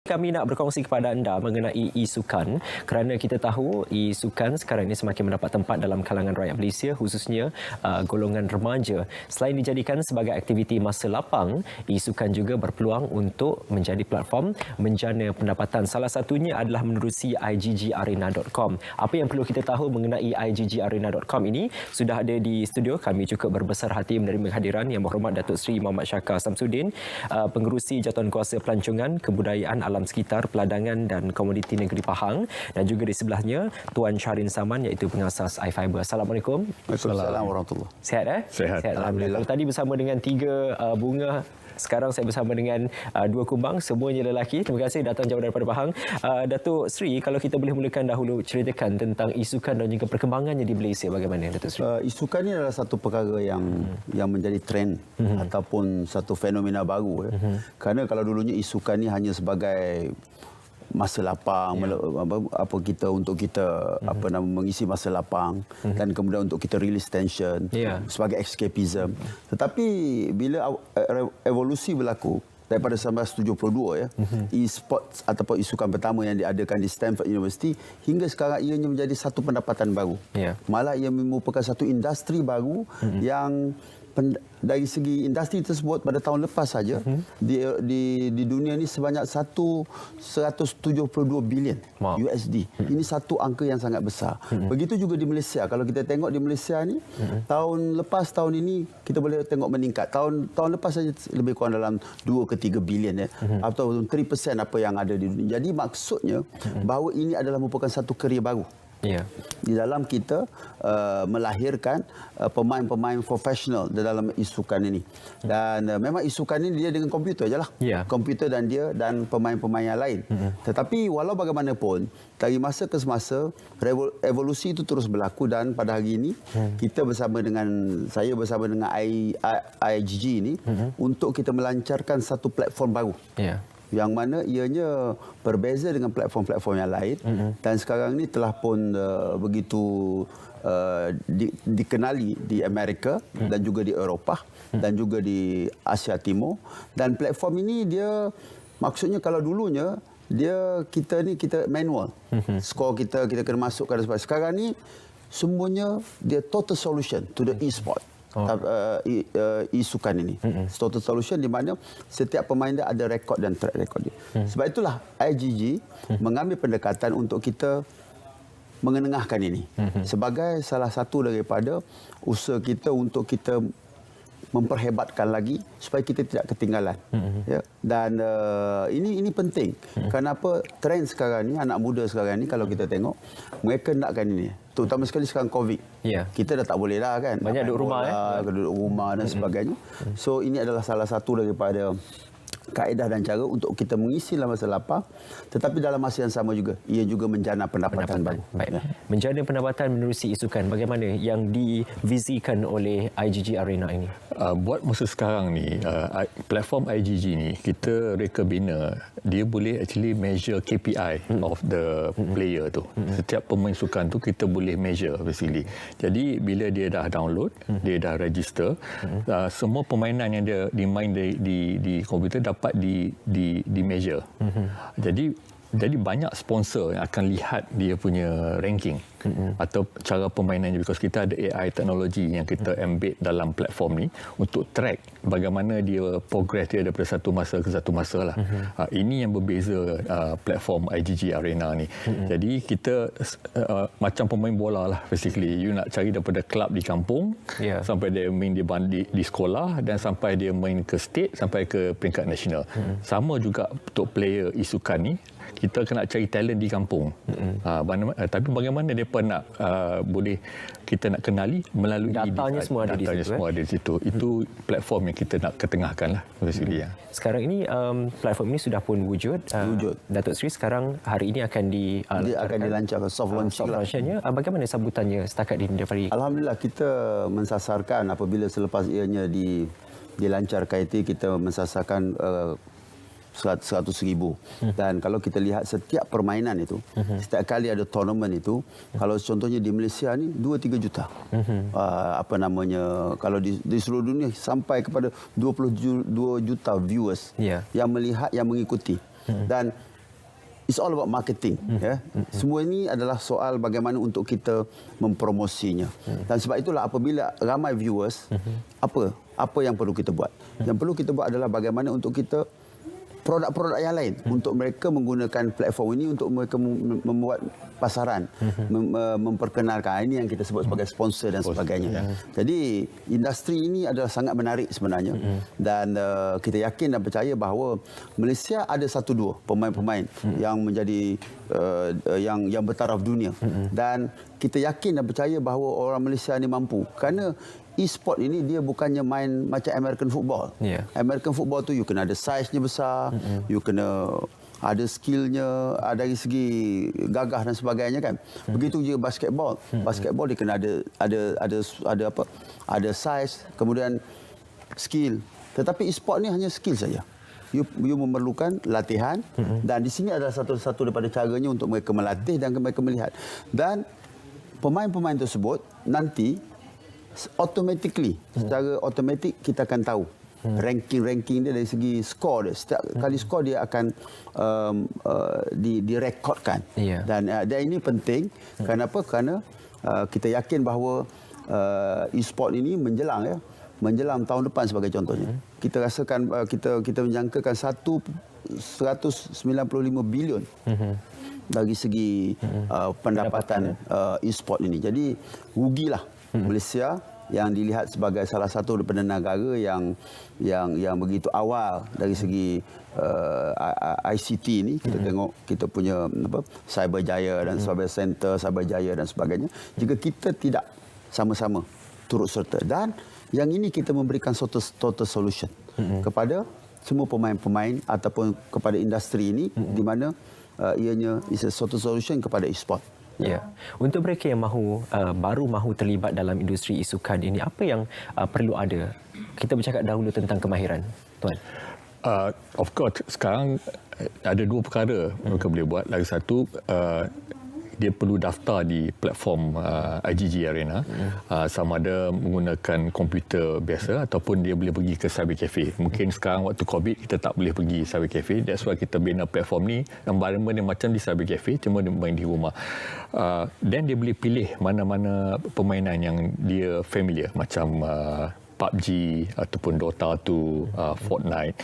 Kami nak berkongsi kepada anda mengenai e-sukan kerana kita tahu e-sukan sekarang ini semakin mendapat tempat dalam kalangan rakyat Malaysia, khususnya golongan remaja. Selain dijadikan sebagai aktiviti masa lapang, e-sukan juga berpeluang untuk menjadi platform menjana pendapatan. Salah satunya adalah menerusi igggarena.com. Apa yang perlu kita tahu mengenai igggarena.com ini? Sudah ada di studio, kami cukup berbesar hati menerima kehadiran Yang Berhormat Datuk Seri Muhammad Syakar Samsudin, Pengerusi Jaduankuasa Pelancongan Kebudayaan Alam Sekitar, Peladangan dan Komoditi Negeri Pahang, dan juga di sebelahnya Tuan Syarin Saman iaitu pengasas iFiber. Assalamualaikum. Waalaikumsalam warahmatullahi. Sihat Sihat. Alhamdulillah. Kalau tadi bersama dengan 3 bunga, sekarang saya bersama dengan 2 kumbang, semuanya lelaki. Terima kasih datang jauh daripada Pahang. Datuk Seri, kalau kita boleh mulakan dahulu ceritakan tentang e-sukan dan juga perkembangannya di Malaysia, bagaimana Datuk Seri? E-sukan ini adalah satu perkara yang menjadi trend ataupun satu fenomena baru. Kerana kalau dulunya e-sukan ini hanya sebagai masa lapang, kita mengisi masa lapang dan kemudian untuk kita release tension sebagai escapism. Tetapi bila evolusi berlaku daripada 1972 e-sports ataupun e-sukan pertama yang diadakan di Stanford University hingga sekarang ianya menjadi satu pendapatan baru. Malah ia merupakan satu industri baru yang dari segi industri tersebut pada tahun lepas saja di dunia ini sebanyak 172 bilion USD. Ini satu angka yang sangat besar. Begitu juga di Malaysia. Kalau kita tengok di Malaysia ni tahun lepas tahun ini kita boleh tengok meningkat. Tahun lepas saja lebih kurang dalam 2 ke 3 bilion atau 3% apa yang ada di dunia. Jadi maksudnya bahawa ini adalah merupakan satu kerja baru. Di dalam kita melahirkan pemain-pemain profesional di dalam e-sukan ini. Dan memang e-sukan ini dia dengan komputer sajalah. Komputer dan dia dan pemain-pemain yang lain. Tetapi walau bagaimanapun dari masa ke semasa evolusi itu terus berlaku dan pada hari ini saya bersama dengan IGG ini untuk kita melancarkan satu platform baru. Yang mana ianya berbeza dengan platform-platform yang lain dan sekarang ini telah pun begitu dikenali di Amerika dan juga di Eropah dan juga di Asia Timur. Dan platform ini dia maksudnya kalau dulunya kita manual. Skor kita kena masukkan dan sebagainya. Sekarang ni semuanya dia total solution to the e-sport. E-sukan ini total solution di mana setiap pemain dia ada rekod dan track record dia. Sebab itulah IGG mengambil pendekatan untuk kita mengenengahkan ini sebagai salah satu daripada usaha kita untuk kita memperhebatkan lagi supaya kita tidak ketinggalan. Dan ini penting. Kenapa trend sekarang ni, anak muda sekarang ni kalau kita tengok mereka nakkan ini, terutama sekali sekarang COVID. Kita dah tak boleh lah kan, banyak duduk rumah duduk rumah dan sebagainya. So ini adalah salah satu daripada kaedah dan cara untuk kita mengisi dalam masa lapang, tetapi dalam masa yang sama juga ia juga menjana pendapatan baru. Menjana pendapatan menerusi e-sukan, bagaimana yang divizikan oleh IGG Arena ini? Buat masa sekarang ni, platform IGG ni kita reka bina, dia boleh actually measure KPI of the player tu. Setiap pemain sukan tu kita boleh measure basically. Jadi bila dia dah download, dia dah register, semua permainan yang dia dimain di komputer dapat di measure. Jadi banyak sponsor yang akan lihat dia punya ranking atau cara permainannya, because kita ada AI teknologi yang kita embed dalam platform ni untuk track bagaimana dia progress dia daripada satu masa ke satu masa lah. Ini yang berbeza platform IGG Arena ni. Jadi kita macam pemain bola lah basically. You nak cari daripada kelab di kampung sampai dia main di sekolah dan sampai dia main ke state sampai ke peringkat nasional. Sama juga untuk player e-sukan ni, kita kena cari talent di kampung. Tapi bagaimana mereka nak boleh kita nak kenali melalui datanya semua ada di situ. Itu platform yang kita nak ketengahkan lah. Sekarang ini platform ini sudah pun wujud. Datuk Seri sekarang hari ini akan dilancarkan soft launchnya. Bagaimana sambutannya setakat ini daripada? Alhamdulillah, kita mensasarkan apabila selepas ianya dilancarkan itu kita mensasarkan 100,000. Dan kalau kita lihat setiap permainan itu, setiap kali ada tournament itu, kalau contohnya di Malaysia ni 2-3 juta. Kalau di seluruh dunia sampai kepada 22 juta viewers yang melihat, yang mengikuti. Dan it's all about marketing. Ya. Semua ini adalah soal bagaimana untuk kita mempromosinya. Dan sebab itulah apabila ramai viewers, apa yang perlu kita buat? Yang perlu kita buat adalah bagaimana untuk kita produk-produk yang lain untuk mereka menggunakan platform ini untuk mereka membuat pasaran, memperkenalkan. Ini yang kita sebut sebagai sponsor dan sebagainya. Jadi industri ini adalah sangat menarik sebenarnya, dan kita yakin dan percaya bahawa Malaysia ada 1-2 pemain-pemain yang menjadi yang bertaraf dunia, dan kita yakin dan percaya bahawa orang Malaysia ini mampu, kerana e-sport ini dia bukannya main macam American football. American football tu you kena ada size-nya besar, you kena ada skill-nya, dari segi gagah dan sebagainya kan. Begitu juga basketball. Basketball dia kena ada apa? Ada size, kemudian skill. Tetapi e-sport ni hanya skill saja. You memerlukan latihan, dan di sini adalah satu daripada caranya untuk mereka melatih dan mereka melihat. Dan pemain-pemain tersebut nanti secara automatik kita akan tahu ranking dia dari segi skor dia. Setiap kali skor dia akan direkodkan. Dan ini penting. Kenapa? Kerana kita yakin bahawa e-sport ini menjelang tahun depan sebagai contohnya. Kita rasakan kita menjangkakan 195 bilion dari segi pendapatan e-sport ini. Jadi rugilah Malaysia yang dilihat sebagai salah satu daripada negara yang begitu awal dari segi ICT ini. Kita tengok kita punya Cyberjaya dan Center Cyberjaya dan sebagainya. Jika kita tidak sama-sama turut serta, dan yang ini kita memberikan total solution kepada semua pemain-pemain ataupun kepada industri ini, di mana ianya is a total solution kepada e-sport. Ya. Untuk mereka yang baru mahu terlibat dalam industri e-sukan ini, apa yang perlu ada? Kita bercakap dahulu tentang kemahiran, Tuan. Of course, sekarang ada 2 perkara mereka boleh buat. Lagi satu, dia perlu daftar di platform IGG Arena, sama ada menggunakan komputer biasa ataupun dia boleh pergi ke cyber cafe. Mungkin sekarang waktu COVID kita tak boleh pergi cyber cafe, that's why kita bina platform ni, environment dia macam di cyber cafe, cuma dia main di rumah. Then dia boleh pilih mana-mana permainan yang dia familiar, macam PUBG ataupun Dota 2, Fortnite.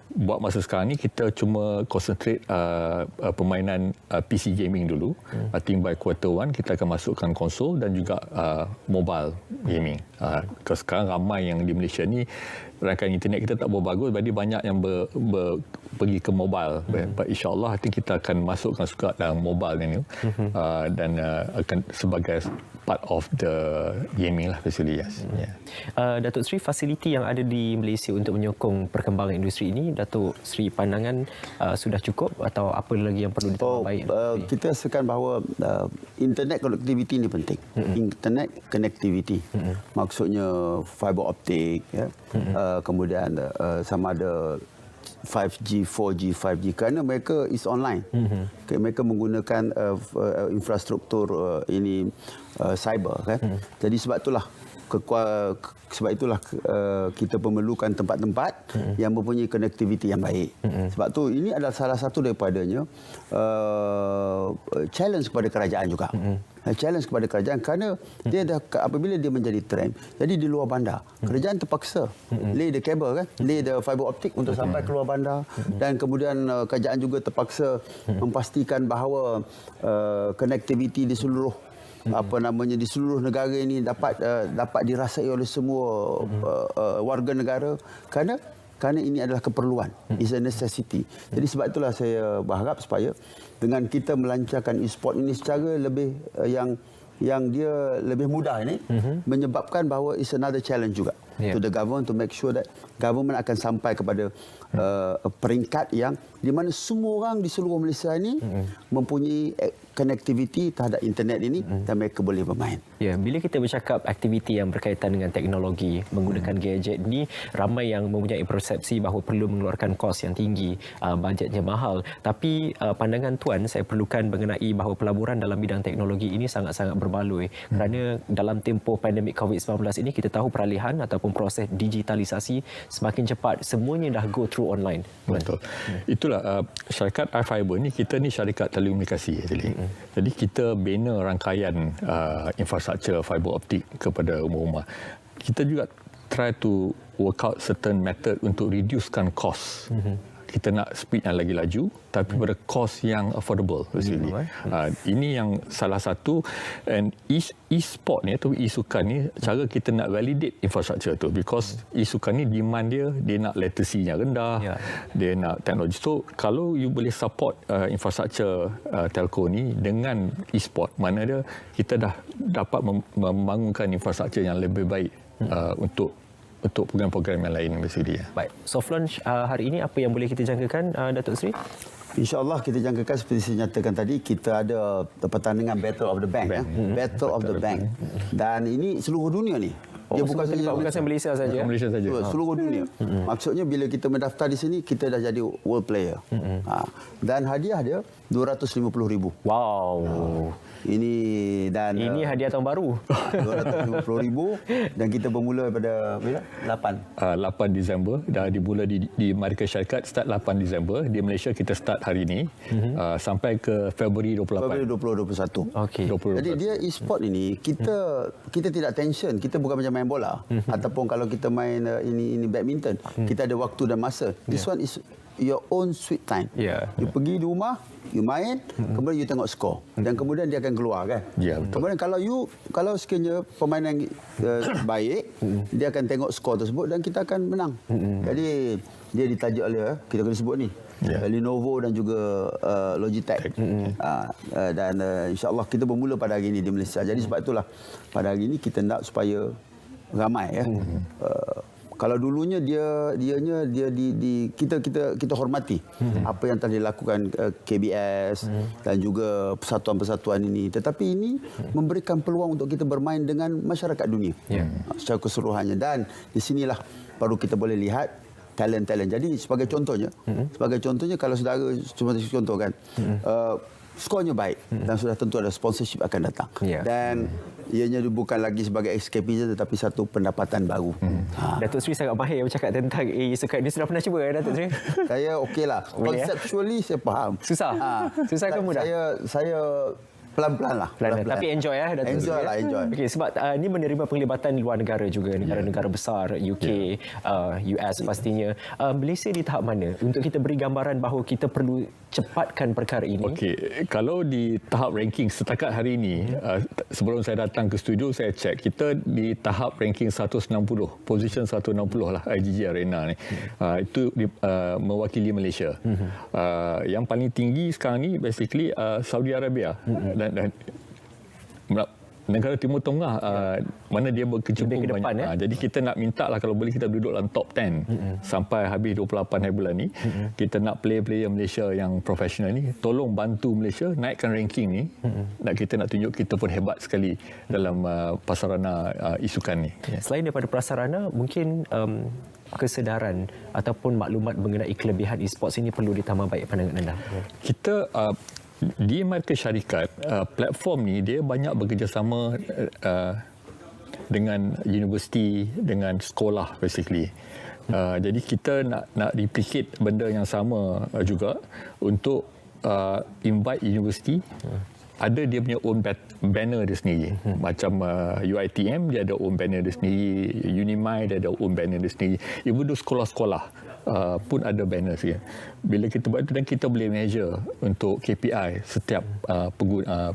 Buat masa sekarang ni kita cuma concentrate permainan PC gaming dulu. I think by quarter 1 kita akan masukkan konsol dan juga mobile gaming. Sekarang ramai yang di Malaysia ni rangkaian internet kita tak bagus, jadi banyak yang pergi ke mobile. InsyaAllah I think kita akan masukkan juga dalam mobile ni, dan akan sebagai part of the gaming lah facility. Datuk Seri, fasiliti yang ada di Malaysia untuk menyokong perkembangan industri ini, Datuk Seri pandangan sudah cukup atau apa lagi yang perlu ditambah baik? Kita rasakan bahawa internet connectivity ini penting. Internet connectivity. Maksudnya fiber optik, kemudian sama ada 5G, 4G, 5G, kerana mereka is online. Mereka menggunakan infrastruktur cyber kan. Jadi sebab itulah kita memerlukan tempat-tempat yang mempunyai konektiviti yang baik. Sebab tu ini adalah salah satu daripadanya challenge kepada kerajaan juga. Challenge kepada kerajaan kerana dia dah, apabila dia menjadi trend, jadi di luar bandar kerajaan terpaksa lay the kabel kan, lay the fiber optik untuk sampai keluar bandar, dan kemudian kerajaan juga terpaksa memastikan bahawa konektiviti di seluruh di seluruh negara ini dapat dirasai oleh semua warga negara, kerana ini adalah keperluan, is a necessity. Jadi sebab itulah saya berharap supaya dengan kita melancarkan e-sport ini secara lebih yang dia lebih mudah ini, menyebabkan bahawa is another challenge juga to the government to make sure that government akan sampai kepada peringkat yang di mana semua orang di seluruh Malaysia ini mempunyai connectivity terhadap internet ini dan mereka boleh bermain. Ya, bila kita bercakap aktiviti yang berkaitan dengan teknologi, menggunakan gadget ni, ramai yang mempunyai persepsi bahawa perlu mengeluarkan kos yang tinggi, bajetnya mahal. Tapi pandangan tuan, saya perlukan mengenai bahawa pelaburan dalam bidang teknologi ini sangat-sangat berbaloi. Kerana dalam tempoh pandemik COVID-19 ini, kita tahu peralihan ataupun proses digitalisasi semakin cepat. Semuanya dah go through online. Betul. Itulah syarikat iFiber ni, kita ni syarikat telekomunikasi. Jadi kita bina rangkaian infrastruktur fiber optik kepada rumah-rumah. Kita juga try to work out certain method untuk reducekan cost. Kita nak speed yang lagi laju tapi pada cost yang affordable. Ini yang salah satu, and e-sport ni atau e-sukan ni, cara kita nak validate infrastruktur tu, because e-sukan ni demand dia nak latency-nya rendah, dia nak teknologi. So kalau you boleh support infrastruktur telco ni dengan e-sport, mana dia kita dah dapat membangunkan infrastruktur yang lebih baik untuk program-program yang lain bersiri. Baik, soft launch hari ini apa yang boleh kita jangkakan, Datuk Seri? InsyaAllah kita jangkakan seperti saya nyatakan tadi, kita ada pertandingan Battle of the Bank. Battle of the Bank. Dan ini seluruh dunia ni. Dia bukan saja Malaysia saja. Malaysia saja. Seluruh dunia. Maksudnya bila kita mendaftar di sini, kita dah jadi world player. Dan hadiah dia 250,000. Wow. Ini hadiah tahun baru. 250,000 dan kita bermula pada bila? 8 Disember dah dimula di Marika Syarikat, start 8 Disember. Di Malaysia kita start hari ini sampai ke Februari 28. Februari 2021. Okey. Jadi dia e-sport ini kita tidak tension, kita bukan macam main bola ataupun kalau kita main ini badminton, kita ada waktu dan masa. This one is your own sweet time. You pergi di rumah, you main, kemudian you tengok skor dan kemudian dia akan keluar kan. Kemudian kalau sekiranya permainan baik, dia akan tengok skor tersebut dan kita akan menang. Jadi dia ditajuk oleh kita kena sebut ni Lenovo dan juga Logitech. Dan insya-Allah kita bermula pada hari ini di Malaysia. Jadi sebab itulah pada hari ini kita nak supaya ramai kalau dulunya kita hormati apa yang telah dilakukan KBS dan juga persatuan-persatuan ini, tetapi ini memberikan peluang untuk kita bermain dengan masyarakat dunia secara keseluruhannya, dan di sinilah baru kita boleh lihat talent-talent. Jadi sebagai contohnya kalau saudara cuma contohkan skornya baik dan sudah tentu ada sponsorship akan datang. Dan ianya bukan lagi sebagai escapism tetapi satu pendapatan baru. Datuk Seri sangat mahir bercakap tentang e-sukan ini. Sudah pernah cuba Datuk Seri? Saya okeylah. Conceptually saya faham. Susah? Susah ke mudah? Saya pelan-pelan lah. Tapi enjoy Datuk Seri. Enjoy lah, enjoy. Okey, sebab ini menerima penglibatan luar negara juga, negara-negara besar, UK, US pastinya. Malaysia di tahap mana untuk kita beri gambaran bahawa kita perlu cepatkan perkara ini? Okey, kalau di tahap ranking setakat hari ini, sebelum saya datang ke studio saya cek, kita di tahap ranking 160, position 160 lah IGG Arena ni. Itu mewakili Malaysia. Yang paling tinggi sekarang ni basically Saudi Arabia dan negara Timur Tengah mana dia berkecimpung ke depan, banyak. Jadi kita nak minta lah kalau boleh kita duduk dalam top 10 sampai habis 28 hari bulan ni. Kita nak player-player Malaysia yang profesional ni tolong bantu Malaysia naikkan ranking ni. Kita nak tunjuk kita pun hebat sekali dalam prasarana e-sukan ni. Selain daripada prasarana, mungkin kesedaran ataupun maklumat mengenai kelebihan e-sports ini perlu ditambah baik pandangan anda. Kita di Marika Syarikat, platform ni dia banyak bekerjasama dengan universiti, dengan sekolah basically. Jadi kita nak replicate benda yang sama juga untuk invite universiti. Ada dia punya own banner dia sendiri. Macam UiTM dia ada own banner dia sendiri, Unimai dia ada own banner dia sendiri. Even though sekolah-sekolah pun ada banner sikit. Bila kita buat itu dan kita boleh measure untuk KPI setiap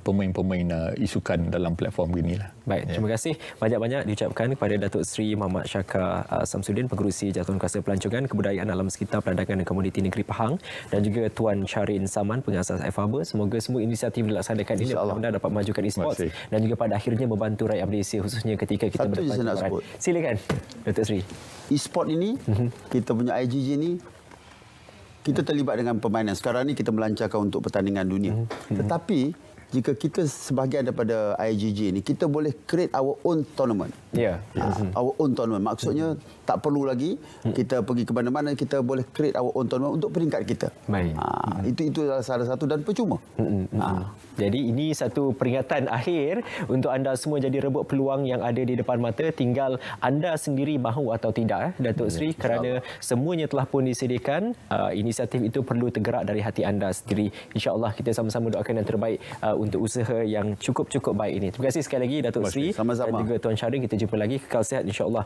pemain-pemain e-sukan dalam platform beginilah. Baik, terima kasih banyak-banyak diucapkan kepada Datuk Seri Muhammad Syakar Samsudin, Pengerusi Jawatankuasa Pelancongan Kebudayaan Alam Sekitar Pelandakan dan Komuniti Negeri Pahang, dan juga Tuan Syarin Saman, pengasas iFiber. Semoga semua inisiatif dilaksanakan ini benar-benar dapat majukan e-sports dan juga pada akhirnya membantu rakyat Malaysia, khususnya ketika kita berdepan. Silakan Datuk Seri. E-sport ini, kita punya IGG ini, kita terlibat dengan permainan. Sekarang ni kita melancarkan untuk pertandingan dunia. Tetapi jika kita sebahagian daripada IGG ni, kita boleh create our own tournament. Ya. Our own tournament. Maksudnya tak perlu lagi kita pergi ke mana-mana, kita boleh create our own tournament untuk peringkat kita. Baik. Itu adalah salah satu dan percuma. Jadi ini satu peringatan akhir untuk anda semua jadi rebut peluang yang ada di depan mata. Tinggal anda sendiri mahu atau tidak, Datuk Seri, kerana semuanya telah pun disediakan. Inisiatif itu perlu tergerak dari hati anda sendiri. InsyaAllah kita sama-sama doakan yang terbaik untuk usaha yang cukup-cukup baik ini. Terima kasih sekali lagi Datuk Seri Sama-sama. dan juga Tuan Syarin. Kita jumpa lagi. Kekal sihat insyaAllah.